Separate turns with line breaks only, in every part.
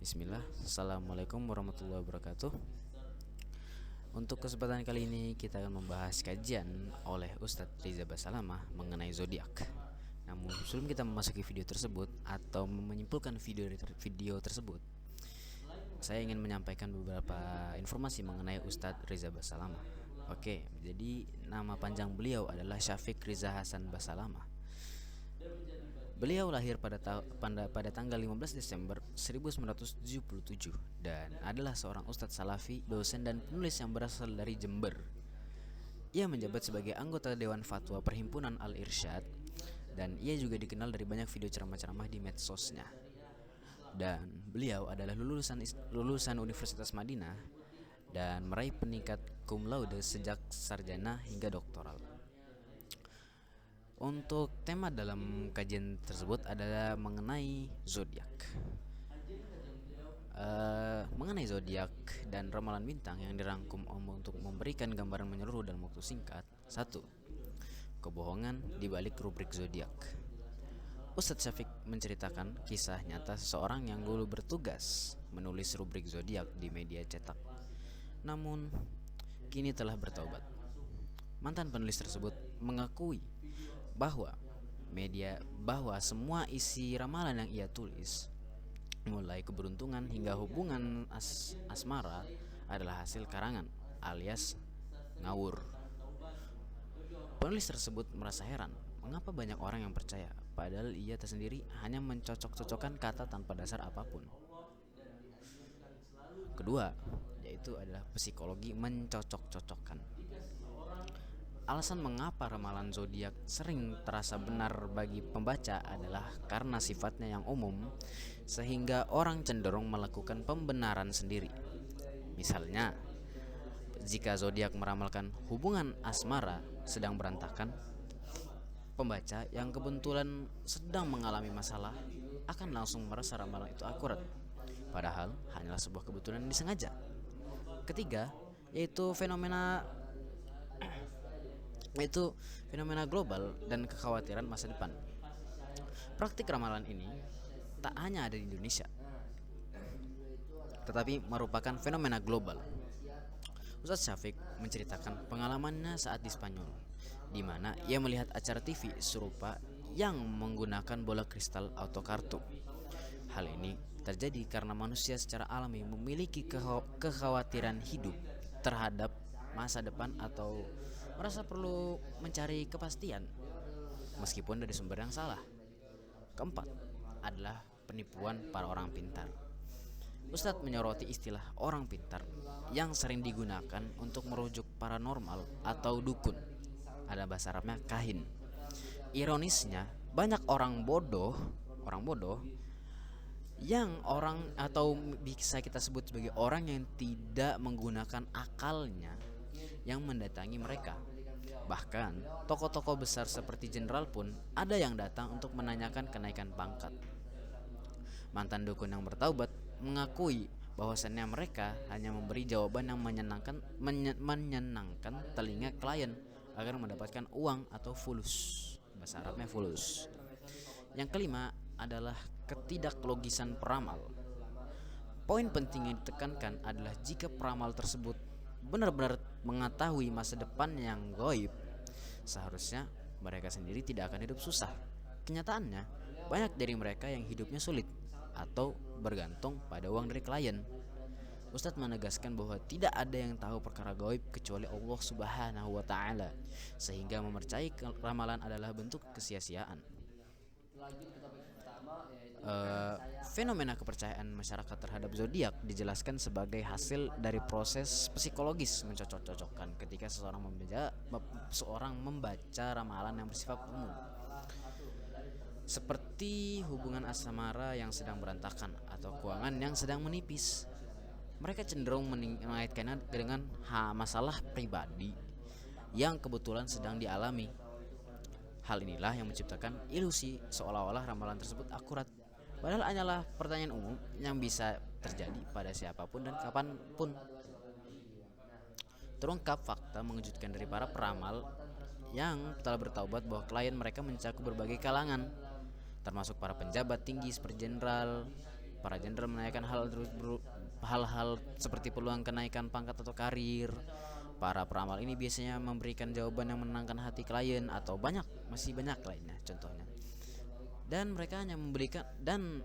Bismillah, Assalamualaikum warahmatullahi wabarakatuh. Untuk kesempatan kali ini kita akan membahas kajian oleh Ustadz Riza Basalamah mengenai zodiak. Namun sebelum kita memasuki video tersebut atau menyimpulkan video tersebut, saya ingin menyampaikan beberapa informasi mengenai Ustadz Riza Basalamah. Oke, jadi nama panjang beliau adalah Syafiq Riza Hasan Basalamah. Beliau lahir pada tanggal 15 Desember 1977 dan adalah seorang ustadz salafi, dosen dan penulis yang berasal dari Jember. Ia menjabat sebagai anggota Dewan Fatwa Perhimpunan Al-Irsyad dan ia juga dikenal dari banyak video ceramah-ceramah di medsosnya. Dan beliau adalah lulusan Universitas Madinah dan meraih peningkat cum laude sejak sarjana hingga doktoral. Untuk tema dalam kajian tersebut adalah mengenai zodiak. Mengenai zodiak dan ramalan bintang yang dirangkum untuk memberikan gambaran menyeluruh dalam waktu singkat. 1. Kebohongan di balik rubrik zodiak. Ustadz Syafiq menceritakan kisah nyata seseorang yang dulu bertugas menulis rubrik zodiak di media cetak. Namun kini telah bertaubat. Mantan penulis tersebut mengakui bahwa semua isi ramalan yang ia tulis, mulai keberuntungan hingga hubungan asmara, adalah hasil karangan alias ngawur. Penulis tersebut merasa heran mengapa banyak orang yang percaya, padahal ia tersendiri hanya mencocok-cocokkan kata tanpa dasar apapun. Kedua, yaitu adalah psikologi mencocok-cocokkan. Alasan mengapa ramalan zodiak sering terasa benar bagi pembaca adalah karena sifatnya yang umum, sehingga orang cenderung melakukan pembenaran sendiri. Misalnya, jika zodiak meramalkan hubungan asmara sedang berantakan, pembaca yang kebetulan sedang mengalami masalah akan langsung merasa ramalan itu akurat, padahal hanyalah sebuah kebetulan yang disengaja. Ketiga, yaitu fenomena global dan kekhawatiran masa depan. Praktik ramalan ini tak hanya ada di Indonesia, tetapi merupakan fenomena global. Ustadz Syafiq menceritakan pengalamannya saat di Spanyol, di mana ia melihat acara TV serupa yang menggunakan bola kristal atau kartu. Hal ini terjadi karena manusia secara alami memiliki kekhawatiran hidup terhadap masa depan atau merasa perlu mencari kepastian meskipun dari sumber yang salah. Keempat adalah penipuan para orang pintar. Ustadz menyoroti istilah orang pintar yang sering digunakan untuk merujuk paranormal atau dukun. Ada bahasa Arabnya kahin. Ironisnya, banyak orang bodoh yang bisa kita sebut sebagai orang yang tidak menggunakan akalnya yang mendatangi mereka. Bahkan tokoh-tokoh besar seperti jenderal pun ada yang datang untuk menanyakan kenaikan pangkat. Mantan dukun yang bertaubat mengakui bahwasannya mereka hanya memberi jawaban yang menyenangkan telinga klien agar mendapatkan uang atau fulus. Bahasa Arabnya fulus. Yang kelima adalah ketidaklogisan peramal. Poin penting yang ditekankan adalah jika peramal tersebut benar-benar mengetahui masa depan yang gaib, seharusnya mereka sendiri tidak akan hidup susah. Kenyataannya, banyak dari mereka yang hidupnya sulit atau bergantung pada uang dari klien. Ustadz menegaskan bahwa tidak ada yang tahu perkara gaib kecuali Allah Subhanahu wa Ta'ala, sehingga mempercayai ramalan adalah bentuk kesia-siaan. Fenomena kepercayaan masyarakat terhadap zodiak dijelaskan sebagai hasil dari proses psikologis mencocok-cocokkan ketika seseorang membaca ramalan yang bersifat umum, seperti hubungan asmara yang sedang berantakan atau keuangan yang sedang menipis. Mereka cenderung mengaitkannya dengan masalah pribadi yang kebetulan sedang dialami. Hal inilah yang menciptakan ilusi seolah-olah ramalan tersebut akurat, padahal hanyalah pertanyaan umum yang bisa terjadi pada siapapun dan kapanpun. Terungkap fakta mengejutkan dari para peramal yang telah bertaubat bahwa klien mereka mencakup berbagai kalangan, termasuk para penjabat tinggi seperti jenderal, Para jenderal menanyakan hal-hal seperti peluang kenaikan pangkat atau karir. Para peramal ini biasanya memberikan jawaban yang menenangkan hati klien atau masih banyak lainnya contohnya. Dan mereka hanya memberikan dan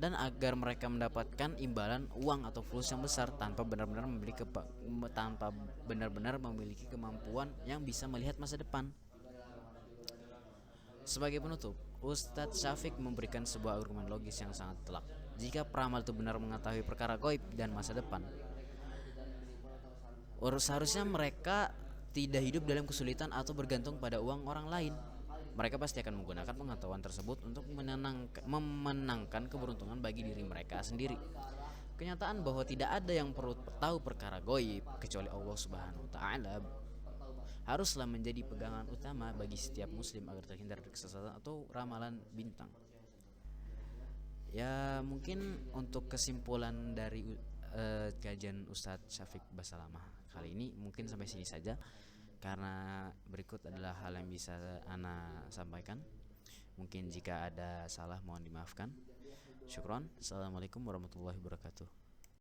agar mereka mendapatkan imbalan uang atau fulus yang besar tanpa benar-benar memiliki kemampuan yang bisa melihat masa depan. Sebagai penutup, Ustadz Syafiq memberikan sebuah argumen logis yang sangat telak. Jika peramal itu benar mengetahui perkara gaib dan masa depan, seharusnya mereka tidak hidup dalam kesulitan atau bergantung pada uang orang lain. Mereka pasti akan menggunakan pengetahuan tersebut untuk memenangkan keberuntungan bagi diri mereka sendiri. Kenyataan bahwa tidak ada yang perlu tahu perkara gaib kecuali Allah Subhanahu wa taala haruslah menjadi pegangan utama bagi setiap muslim agar terhindar dari kesesatan atau ramalan bintang. Ya, mungkin untuk kesimpulan dari kajian Ustadz Syafiq Basalamah kali ini mungkin sampai sini saja, karena berikut adalah hal yang bisa Ana sampaikan. Mungkin jika ada salah mohon dimaafkan. Syukron. Assalamualaikum warahmatullahi wabarakatuh.